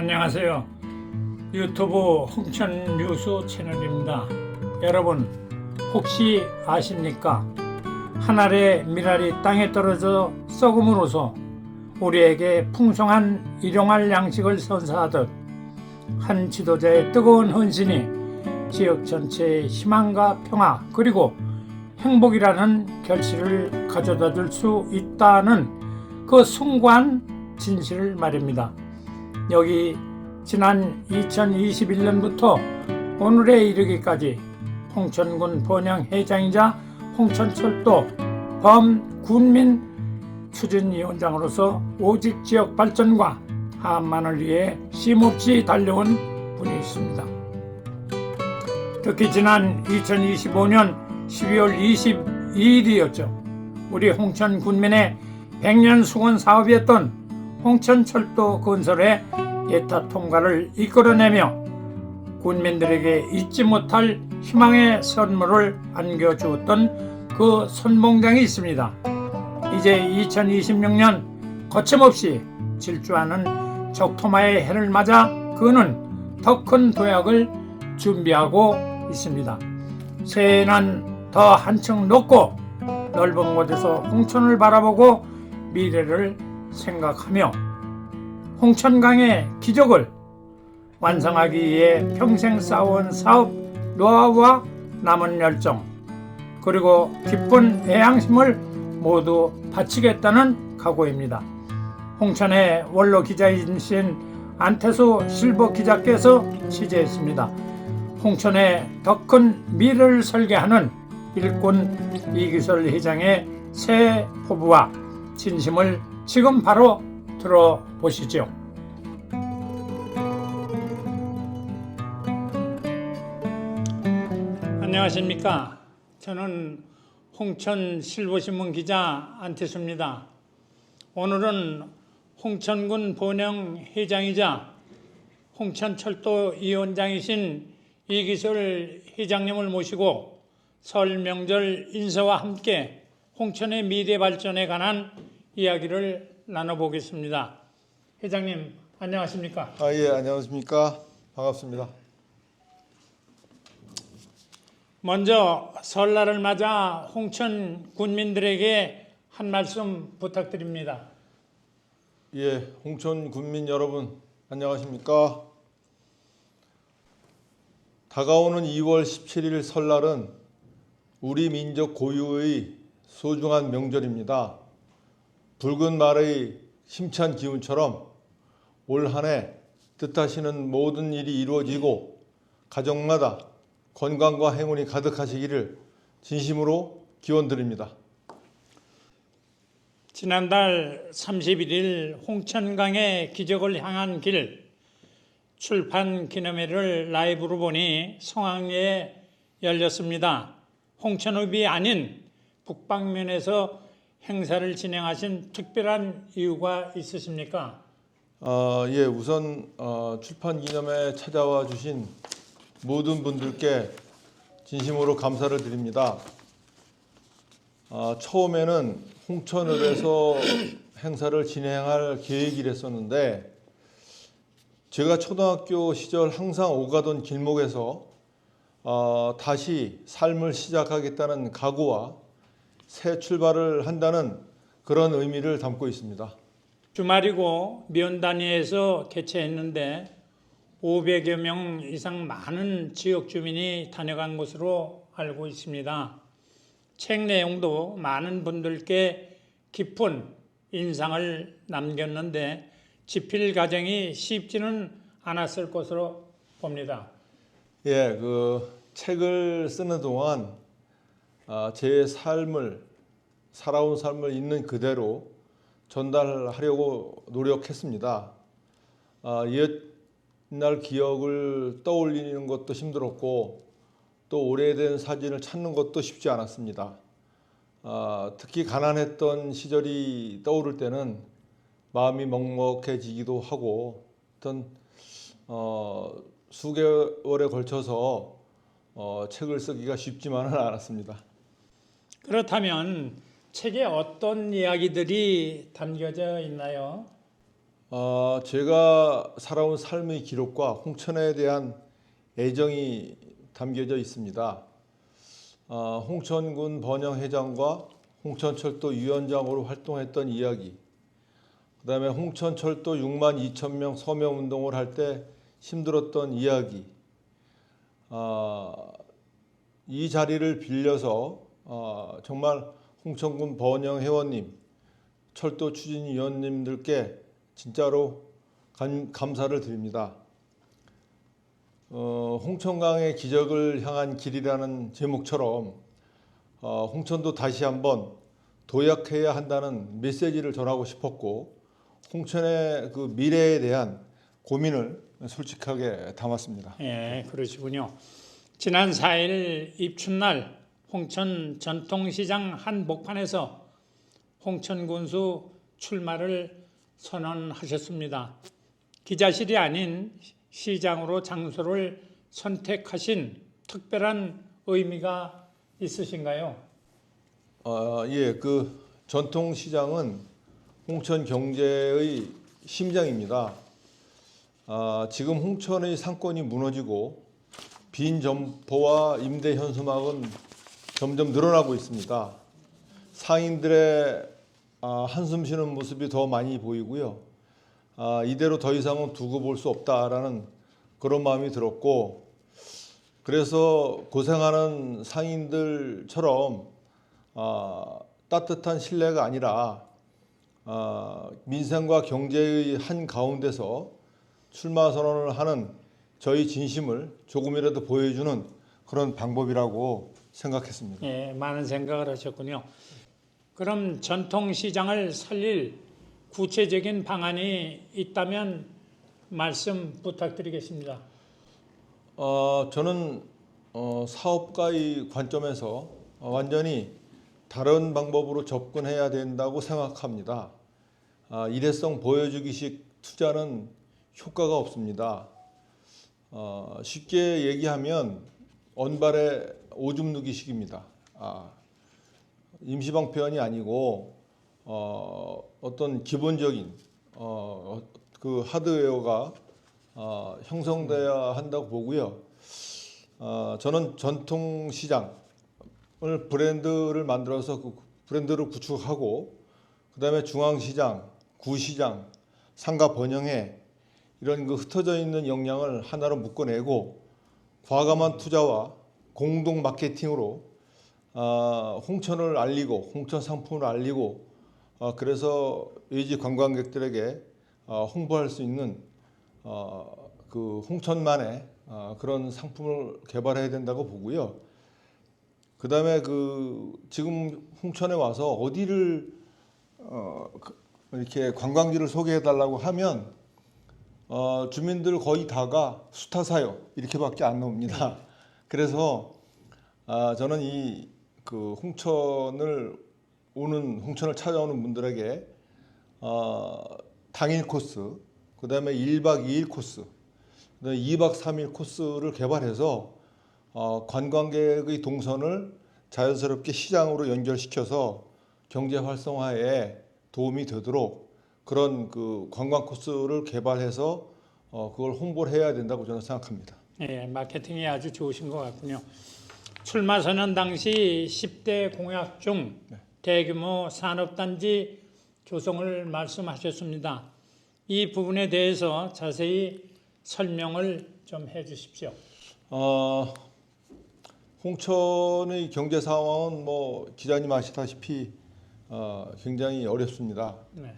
안녕하세요. 유튜브 홍천뉴스 채널입니다. 여러분 혹시 아십니까? 한 알의 밀알이 땅에 떨어져 썩음으로써 우리에게 풍성한 일용할 양식을 선사하듯 한 지도자의 뜨거운 헌신이 지역 전체의 희망과 평화 그리고 행복이라는 결실을 가져다 줄 수 있다는 그 숭고한 진실을 말입니다. 여기 지난 2021년부터 오늘에 이르기까지 홍천군 번영회장이자 홍천철도 범군민 추진위원장으로서 오직 지역 발전과 한만을 위해 쉼없이 달려온 분이 있습니다. 특히 지난 2025년 12월 22일이었죠. 우리 홍천군민의 100년 수건 사업이었던 홍천철도 건설의 예타 통과를 이끌어내며 군민들에게 잊지 못할 희망의 선물을 안겨주었던 그 선봉장이 있습니다. 이제 2026년 거침없이 질주하는 적토마의 해를 맞아 그는 더 큰 도약을 준비하고 있습니다. 새해는 더 한층 높고 넓은 곳에서 홍천을 바라보고 미래를 생각하며 홍천강의 기적을 완성하기 위해 평생 쌓아온 사업 노하우와 남은 열정 그리고 깊은 애양심을 모두 바치겠다는 각오입니다. 홍천의 원로 기자이신 안태수 실버 기자께서 취재했습니다. 홍천의 더 큰 미래를 설계하는 일꾼 이기설 회장의 새 포부와 진심을 지금 바로 들어보시죠. 안녕하십니까. 저는 홍천 실버신문 기자 안태수입니다. 오늘은 홍천군 번영회장이자 홍천철도 위원장이신 이기설 회장님을 모시고 설 명절 인사와 함께 홍천의 미래 발전에 관한 이야기를 나눠보겠습니다. 회장님 안녕하십니까? 예, 안녕하십니까? 반갑습니다. 먼저 설날을 맞아 홍천 군민들에게 한 말씀 부탁드립니다. 예, 홍천 군민 여러분 안녕하십니까? 다가오는 2월 17일 설날은 우리 민족 고유의 소중한 명절입니다. 붉은 말의 힘찬 기운처럼 올 한 해 뜻하시는 모든 일이 이루어지고 가정마다 건강과 행운이 가득하시기를 진심으로 기원드립니다. 지난달 31일 홍천강의 기적을 향한 길 출판 기념회를 라이브로 보니 성황리에 열렸습니다. 홍천읍이 아닌 북방면에서 행사를 진행하신 특별한 이유가 있으십니까? 예, 우선 출판 기념회에 찾아와 주신 모든 분들께 진심으로 감사를 드립니다. 처음에는 홍천읍에서 행사를 진행할 계획이랬었는데 제가 초등학교 시절 항상 오가던 길목에서 다시 삶을 시작하겠다는 각오와 새 출발을 한다는 그런 의미를 담고 있습니다. 주말이고 면 단위에서 개최했는데 500여 명 이상 많은 지역 주민이 다녀간 것으로 알고 있습니다. 책 내용도 많은 분들께 깊은 인상을 남겼는데 집필 과정이 쉽지는 않았을 것으로 봅니다. 예, 그 책을 쓰는 동안 제 삶을 살아온 삶을 있는 그대로 전달하려고 노력했습니다. 옛날 기억을 떠올리는 것도 힘들었고 또 오래된 사진을 찾는 것도 쉽지 않았습니다. 특히 가난했던 시절이 떠오를 때는 마음이 먹먹해지기도 하고 어떤 수개월에 걸쳐서 책을 쓰기가 쉽지만은 않았습니다. 그렇다면 책에 어떤 이야기들이 담겨져 있나요? 제가 살아온 삶의 기록과 홍천에 대한 애정이 담겨져 있습니다. 홍천군 번영회장과 홍천철도 위원장으로 활동했던 이야기, 그다음에 홍천철도 6만 2천 명 서명 운동을 할 때 힘들었던 이야기, 이 자리를 빌려서 정말 홍천군 번영 회원님, 철도 추진위원님들께 진짜로 감사를 드립니다. 홍천강의 기적을 향한 길이라는 제목처럼 홍천도 다시 한번 도약해야 한다는 메시지를 전하고 싶었고, 홍천의 그 미래에 대한 고민을 솔직하게 담았습니다. 예, 그러시군요. 지난 4일 입춘날 홍천 전통시장 한복판에서 홍천군수 출마를 선언하셨습니다. 기자실이 아닌 시장으로 장소를 선택하신 특별한 의미가 있으신가요? 예, 그 전통시장은 홍천 경제의 심장입니다. 지금 홍천의 상권이 무너지고 빈 점포와 임대 현수막은 점점 늘어나고 있습니다. 상인들의 한숨 쉬는 모습이 더 많이 보이고요. 이대로 더 이상은 두고 볼 수 없다라는 그런 마음이 들었고, 그래서 고생하는 상인들처럼 따뜻한 신뢰가 아니라 민생과 경제의 한 가운데서 출마 선언을 하는 저희 진심을 조금이라도 보여주는 그런 방법이라고 생각했습니다. 예, 많은 생각을 하셨군요. 그럼 전통시장을 살릴 구체적인 방안이 있다면 말씀 부탁드리겠습니다. 저는 사업가의 관점에서 완전히 다른 방법으로 접근해야 된다고 생각합니다. 일회성 보여주기식 투자는 효과가 없습니다. 쉽게 얘기하면 언발에 오줌 누기식입니다. 임시방편이 아니고 어떤 기본적인 그 하드웨어가 형성돼야 한다고 보고요. 저는 전통시장을 브랜드를 만들어서 그 브랜드를 구축하고, 그다음에 중앙시장, 구시장, 상가 번영회, 이런 그 흩어져 있는 역량을 하나로 묶어내고 과감한 투자와 공동 마케팅으로 홍천을 알리고 홍천 상품을 알리고, 그래서 외지 관광객들에게 홍보할 수 있는 그 홍천만의 그런 상품을 개발해야 된다고 보고요. 그다음에 그 지금 홍천에 와서 어디를 이렇게 관광지를 소개해 달라고 하면 주민들 거의 다가 수타사요 이렇게밖에 안 나옵니다. 그래서 저는 이 그 홍천을 찾아오는 분들에게 당일 코스, 그다음에 1박 2일 코스, 그다음에 2박 3일 코스를 개발해서 관광객의 동선을 자연스럽게 시장으로 연결시켜서 경제 활성화에 도움이 되도록 그런 그 관광 코스를 개발해서 그걸 홍보를 해야 된다고 저는 생각합니다. 예, 마케팅이 아주 좋으신 것 같군요. 출마 선언 당시 10대 공약 중 대규모 산업단지 조성을 말씀하셨습니다. 이 부분에 대해서 자세히 설명을 좀 해주십시오. 홍천의 경제 상황은 뭐 기자님 아시다시피 굉장히 어렵습니다. 네.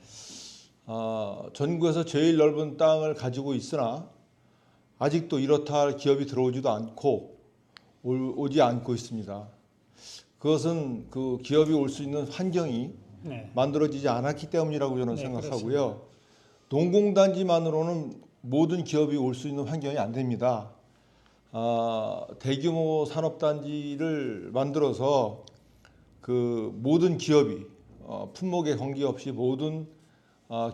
전국에서 제일 넓은 땅을 가지고 있으나 아직도 이렇다 할 기업이 들어오지도 않고 오지 않고 있습니다. 그것은 그 기업이 올 수 있는 환경이 네. 만들어지지 않았기 때문이라고 저는 네, 생각하고요. 농공단지만으로는 모든 기업이 올 수 있는 환경이 안 됩니다. 대규모 산업단지를 만들어서 그 모든 기업이 품목에 관계없이 모든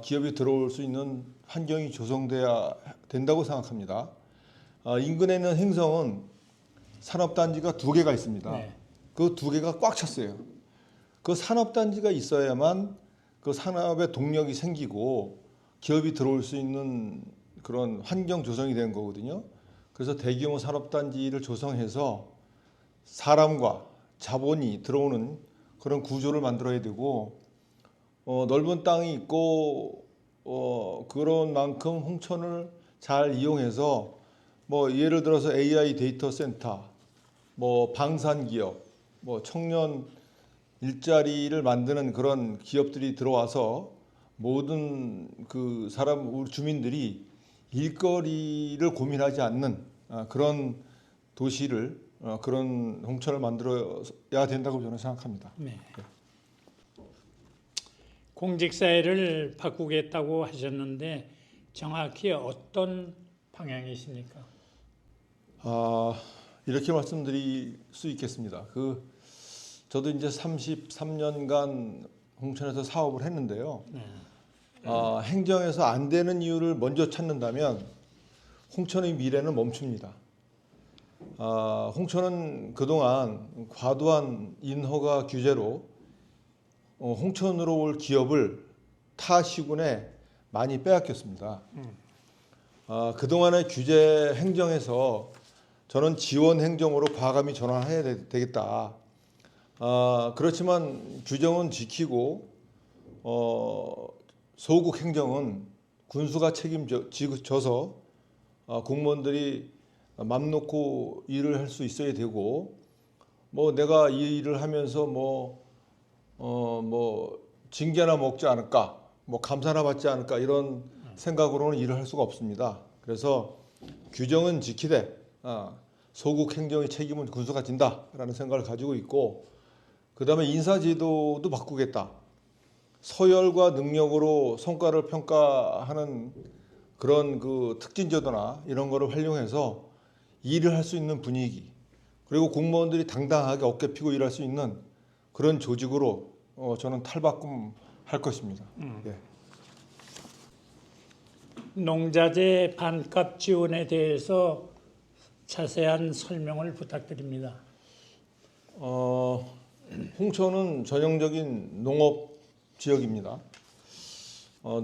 기업이 들어올 수 있는 환경이 조성돼야 된다고 생각합니다. 인근에 있는 행성은 산업단지가 2개가 있습니다. 네. 그 2개가 꽉 찼어요. 그 산업단지가 있어야만 그 산업의 동력이 생기고 기업이 들어올 수 있는 그런 환경 조성이 된 거거든요. 그래서 대규모 산업단지를 조성해서 사람과 자본이 들어오는 그런 구조를 만들어야 되고 넓은 땅이 있고 그런 만큼 홍천을 잘 이용해서 뭐 예를 들어서 AI 데이터 센터, 뭐 방산 기업, 뭐 청년 일자리를 만드는 그런 기업들이 들어와서 모든 그 사람 우리 주민들이 일거리를 고민하지 않는 그런 도시를 그런 홍천을 만들어야 된다고 저는 생각합니다. 네. 공직사회를 바꾸겠다고 하셨는데 정확히 어떤 방향이십니까? 이렇게 말씀드릴 수 있겠습니다. 저도 이제 33년간 홍천에서 사업을 했는데요. 행정에서 안 되는 이유를 먼저 찾는다면 홍천의 미래는 멈춥니다. 홍천은 그동안 과도한 인허가 규제로 홍천으로 올 기업을 타 시군에 많이 빼앗겼습니다. 그동안의 규제 행정에서 저는 지원 행정으로 과감히 전환해야 되겠다. 그렇지만 규정은 지키고 소국 행정은 군수가 책임져서 공무원들이 맘 놓고 일을 할 수 있어야 되고 뭐 내가 이 일을 하면서 뭐 징계나 먹지 않을까, 뭐 감사나 받지 않을까 이런 생각으로는 일을 할 수가 없습니다. 그래서 규정은 지키되 소국 행정의 책임은 군수가 진다라는 생각을 가지고 있고 그다음에 인사제도도 바꾸겠다. 서열과 능력으로 성과를 평가하는 그런 그 특진제도나 이런 거를 활용해서 일을 할 수 있는 분위기 그리고 공무원들이 당당하게 어깨 피고 일할 수 있는 그런 조직으로 저는 탈바꿈할 것입니다. 예. 농자재 반값 지원에 대해서 자세한 설명을 부탁드립니다. 홍천은 전형적인 농업 지역입니다.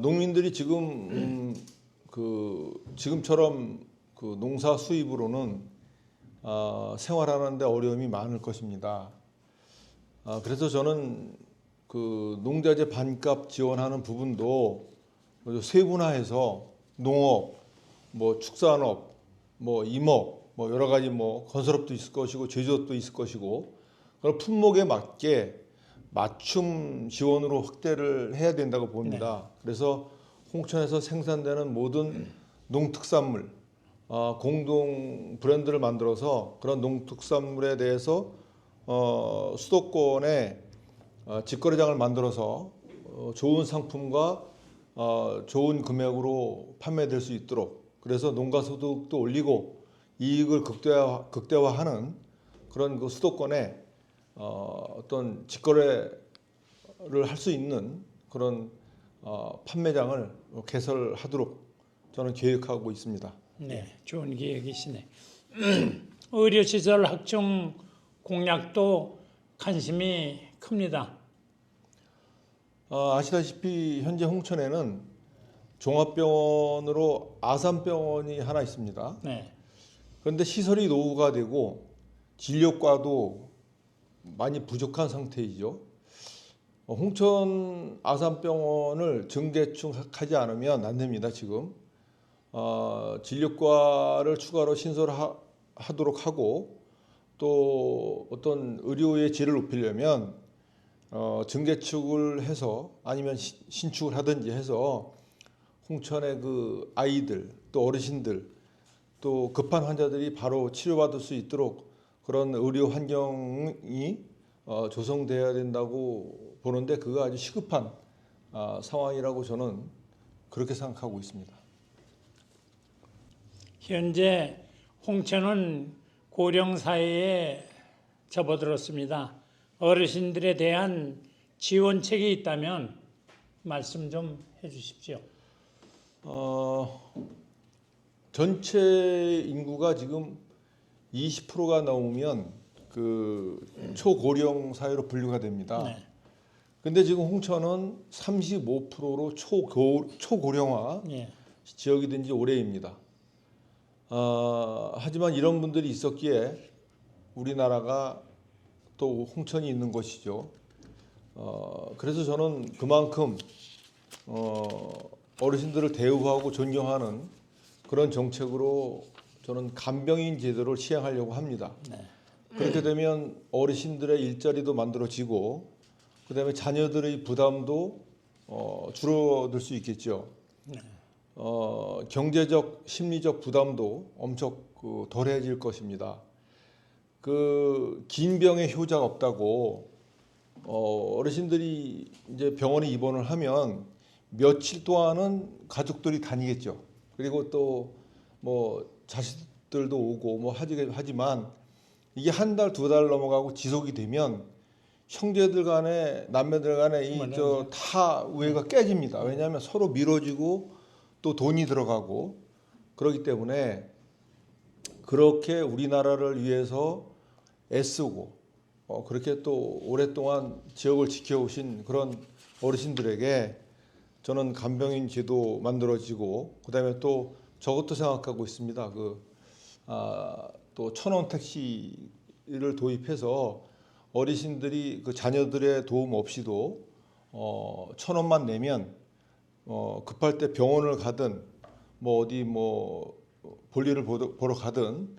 농민들이 지금처럼 그 농사 수입으로는 생활하는데 어려움이 많을 것입니다. 그래서 저는 그 농자재 반값 지원하는 부분도 세분화해서 농업, 뭐 축산업, 뭐 임업, 뭐 여러 가지 뭐 건설업도 있을 것이고 제조업도 있을 것이고 그런 품목에 맞게 맞춤 지원으로 확대를 해야 된다고 봅니다. 그래서 홍천에서 생산되는 모든 농특산물 공동 브랜드를 만들어서 그런 농특산물에 대해서 수도권에 직거래장을 만들어서 좋은 상품과 좋은 금액으로 판매될 수 있도록 그래서 농가 소득도 올리고 이익을 극대화하는 그런 그 수도권에 어떤 직거래를 할 수 있는 그런 판매장을 개설하도록 저는 계획하고 있습니다. 네, 좋은 계획이시네. 의료시설 확충 공약도 관심이 큽니다. 아시다시피 현재 홍천에는 종합병원으로 아산병원이 하나 있습니다. 네, 그런데 시설이 노후가 되고 진료과도 많이 부족한 상태이죠. 홍천 아산병원을 증개축하지 않으면 안 됩니다. 지금 진료과를 추가로 신설하도록 하고 또 어떤 의료의 질을 높이려면 증개축을 해서 아니면 신축을 하든지 해서 홍천의 그 아이들 또 어르신들 또 급한 환자들이 바로 치료받을 수 있도록 그런 의료 환경이 조성돼야 된다고 보는데 그거 아주 시급한 상황이라고 저는 그렇게 생각하고 있습니다. 현재 홍천은 고령 사회에 접어들었습니다. 어르신들에 대한 지원책이 있다면 말씀 좀 해주십시오. 전체 인구가 지금 20%가 넘으면 그 초고령 사회로 분류가 됩니다. 네. 근데 지금 홍천은 35%로 초고령화 예. 지역이 된 지 오래입니다. 하지만 이런 분들이 있었기에 우리나라가 또 홍천이 있는 것이죠. 그래서 저는 그만큼 어르신들을 대우하고 존경하는 그런 정책으로 저는 간병인 제도를 시행하려고 합니다. 네. 그렇게 되면 어르신들의 일자리도 만들어지고 그다음에 자녀들의 부담도 줄어들 수 있겠죠. 네. 경제적, 심리적 부담도 엄청 덜해질 것입니다. 그 긴 병에 효자가 없다고 어르신들이 이제 병원에 입원을 하면 며칠 동안은 가족들이 다니겠죠. 그리고 또 뭐 자식들도 오고 뭐 하지만 이게 한 달, 두 달 넘어가고 지속이 되면 형제들 간에 남매들 간에 이 저 다 우애가 깨집니다. 왜냐하면 서로 미뤄지고 또 돈이 들어가고 그렇기 때문에 그렇게 우리나라를 위해서 애쓰고 그렇게 또 오랫동안 지역을 지켜오신 그런 어르신들에게 저는 간병인 제도 만들어지고 그다음에 또 저것도 생각하고 있습니다. 또 1,000원 택시를 도입해서 어르신들이 그 자녀들의 도움 없이도 1,000원만 내면 급할 때 병원을 가든 뭐 어디 뭐 볼일을 보러 가든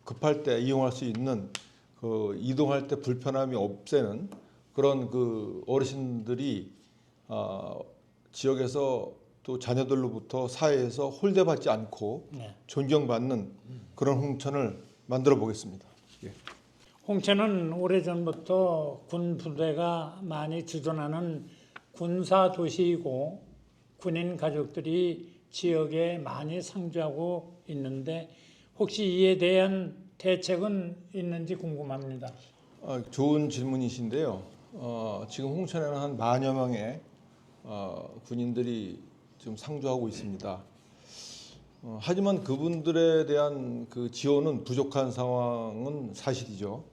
급할 때 이용할 수 있는 그 이동할 때 불편함이 없애는 그런 그 어르신들이 지역에서 또 자녀들로부터 사회에서 홀대받지 않고 네. 존경받는 그런 홍천을 만들어 보겠습니다. 예. 홍천은 오래전부터 군 부대가 많이 주둔하는 군사 도시이고 군인 가족들이 지역에 많이 상주하고 있는데 혹시 이에 대한 대책은 있는지 궁금합니다. 좋은 질문이신데요. 지금 홍천에는 한 10,000여 명의 군인들이 지금 상주하고 있습니다. 하지만 그분들에 대한 그 지원은 부족한 상황은 사실이죠.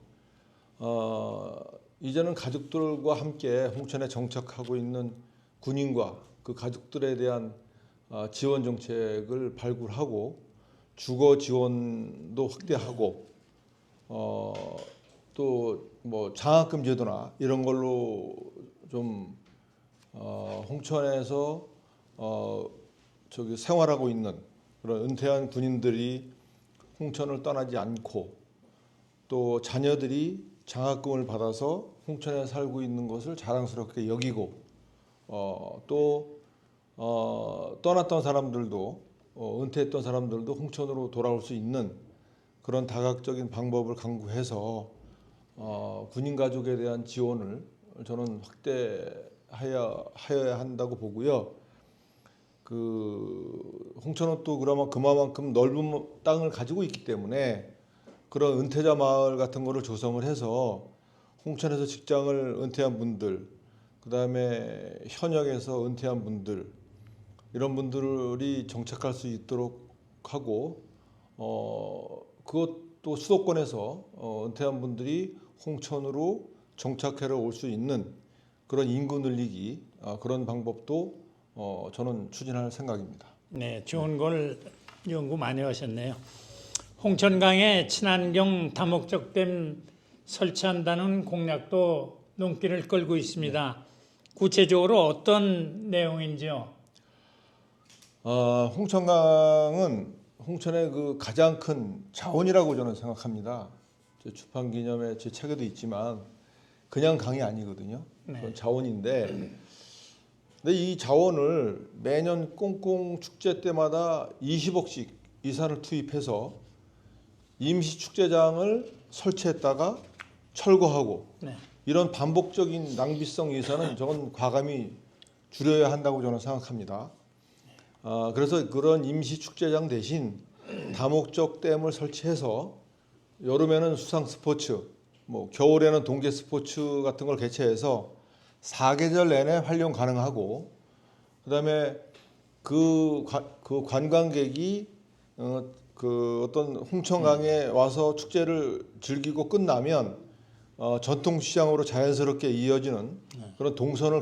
이제는 가족들과 함께 홍천에 정착하고 있는 군인과 그 가족들에 대한 지원 정책을 발굴하고 주거 지원도 확대하고 또 뭐 장학금 제도나 이런 걸로 좀 홍천에서 생활하고 있는 그런 은퇴한 군인들이 홍천을 떠나지 않고 또 자녀들이 장학금을 받아서 홍천에 살고 있는 것을 자랑스럽게 여기고 또 떠났던 사람들도 은퇴했던 사람들도 홍천으로 돌아올 수 있는 그런 다각적인 방법을 강구해서 군인 가족에 대한 지원을 저는 확대하여야 한다고 보고요. 그 홍천은 또 그만큼 넓은 땅을 가지고 있기 때문에 그런 은퇴자 마을 같은 거를 조성을 해서 홍천에서 직장을 은퇴한 분들, 그다음에 현역에서 은퇴한 분들 이런 분들이 정착할 수 있도록 하고 그것도 수도권에서 은퇴한 분들이 홍천으로 정착해서 올 수 있는 그런 인구 늘리기 그런 방법도 저는 추진할 생각입니다. 네, 좋은 걸 연구 많이 하셨네요. 홍천강에 친환경 다목적 댐 설치한다는 공약도 눈길을 끌고 있습니다. 구체적으로 어떤 내용인지요? 홍천강은 홍천의 그 가장 큰 자원이라고 저는 생각합니다. 제 주판 기념회 제 책에도 있지만 그냥 강이 아니거든요. 그건 자원인데 근데 이 자원을 매년 꽁꽁 축제 때마다 20억씩 예산을 투입해서 임시 축제장을 설치했다가 철거하고 이런 반복적인 낭비성 예산은 저건 과감히 줄여야 한다고 저는 생각합니다. 그래서 그런 임시 축제장 대신 다목적 댐을 설치해서 여름에는 수상 스포츠, 뭐 겨울에는 동계 스포츠 같은 걸 개최해서 4계절 내내 활용 가능하고 그다음에 그 관광객이 그 어떤 홍천강에 와서 축제를 즐기고 끝나면 전통시장으로 자연스럽게 이어지는 그런 동선을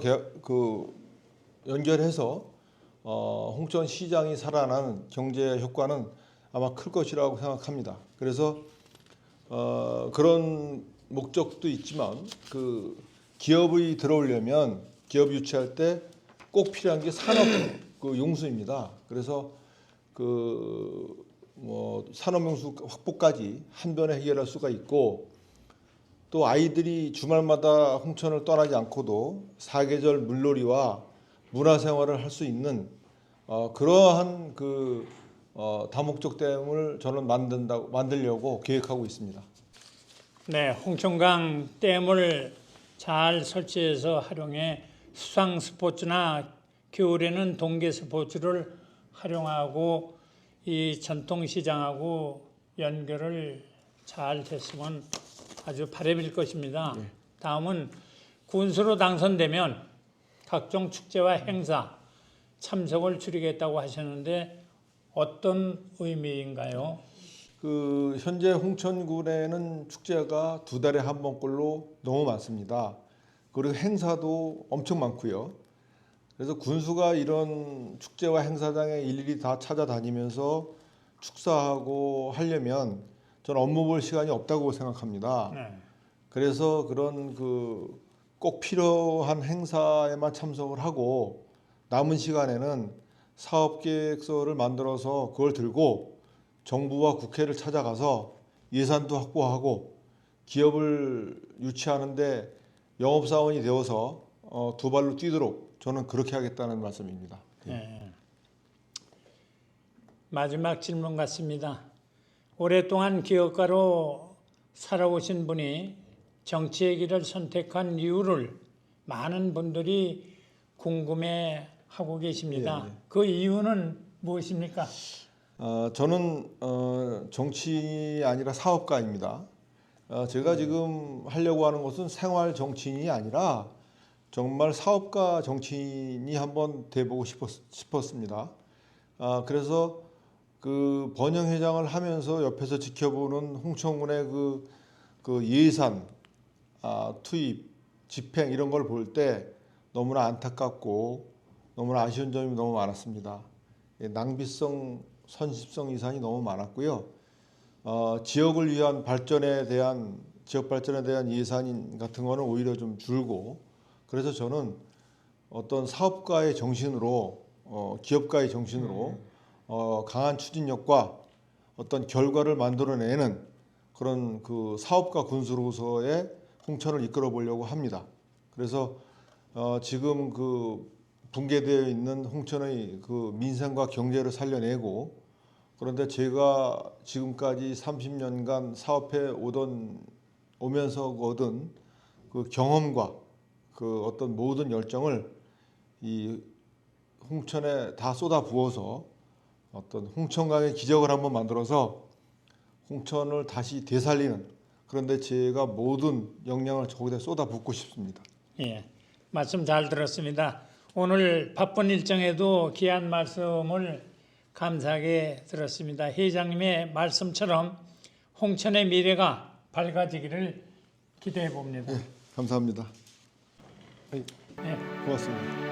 연결해서 홍천 시장이 살아나는 경제 효과는 아마 클 것이라고 생각합니다. 그래서 그런 목적도 있지만 그 기업이 들어오려면 기업 유치할 때 꼭 필요한 게 산업 그 용수입니다. 그래서 산업 용수 확보까지 한 번에 해결할 수가 있고, 또 아이들이 주말마다 홍천을 떠나지 않고도 사계절 물놀이와 문화생활을 할 수 있는 그러한 다목적 댐을 저는 만들려고 계획하고 있습니다. 네, 홍천강 댐을 잘 설치해서 활용해 수상 스포츠나 겨울에는 동계 스포츠를 활용하고 이 전통시장하고 연결을 잘 됐으면 아주 바람일 것입니다. 네. 다음은 군수로 당선되면 각종 축제와 행사 참석을 줄이겠다고 하셨는데 어떤 의미인가요? 현재 홍천군에는 축제가 2달에 한 번꼴로 너무 많습니다. 그리고 행사도 엄청 많고요. 그래서 군수가 이런 축제와 행사장에 일일이 다 찾아다니면서 축사하고 하려면 저는 업무 볼 시간이 없다고 생각합니다. 네. 그래서 그런 꼭 필요한 행사에만 참석을 하고 남은 시간에는 사업계획서를 만들어서 그걸 들고 정부와 국회를 찾아가서 예산도 확보하고 기업을 유치하는데 영업사원이 되어서 2발로 뛰도록 저는 그렇게 하겠다는 말씀입니다. 네. 마지막 질문 같습니다. 오랫동안 기업가로 살아오신 분이 정치의 길을 선택한 이유를 많은 분들이 궁금해하고 계십니다. 예, 예. 그 이유는 무엇입니까? 저는 정치인이 아니라 사업가입니다. 제가 지금 하려고 하는 것은 생활 정치인이 아니라 정말 사업가 정치인이 한번 돼보고 싶었습니다. 그래서 그 번영회장을 하면서 옆에서 지켜보는 홍천군의 그 예산, 투입, 집행 이런 걸 볼 때 너무나 안타깝고 너무나 아쉬운 점이 너무 많았습니다. 낭비성, 선십성 이상이 너무 많았고요. 지역을 위한 지역 발전에 대한 예산 같은 거는 오히려 좀 줄고, 그래서 저는 어떤 사업가의 정신으로, 기업가의 정신으로 강한 추진력과 어떤 결과를 만들어내는 그런 그 사업가 군수로서의 홍천을 이끌어 보려고 합니다. 그래서 지금 붕괴되어 있는 홍천의 민생과 경제를 살려내고, 그런데 제가 지금까지 30년간 사업해 오면서 얻은 그 경험과 어떤 모든 열정을 이 홍천에 다 쏟아 부어서 어떤 홍천강의 기적을 한번 만들어서 홍천을 다시 되살리는, 그런데 제가 모든 역량을 저기다 쏟아 붓고 싶습니다. 예, 말씀 잘 들었습니다. 오늘 바쁜 일정에도 귀한 말씀을 감사하게 들었습니다. 회장님의 말씀처럼 홍천의 미래가 밝아지기를 기대해 봅니다. 네, 감사합니다. 네. 고맙습니다.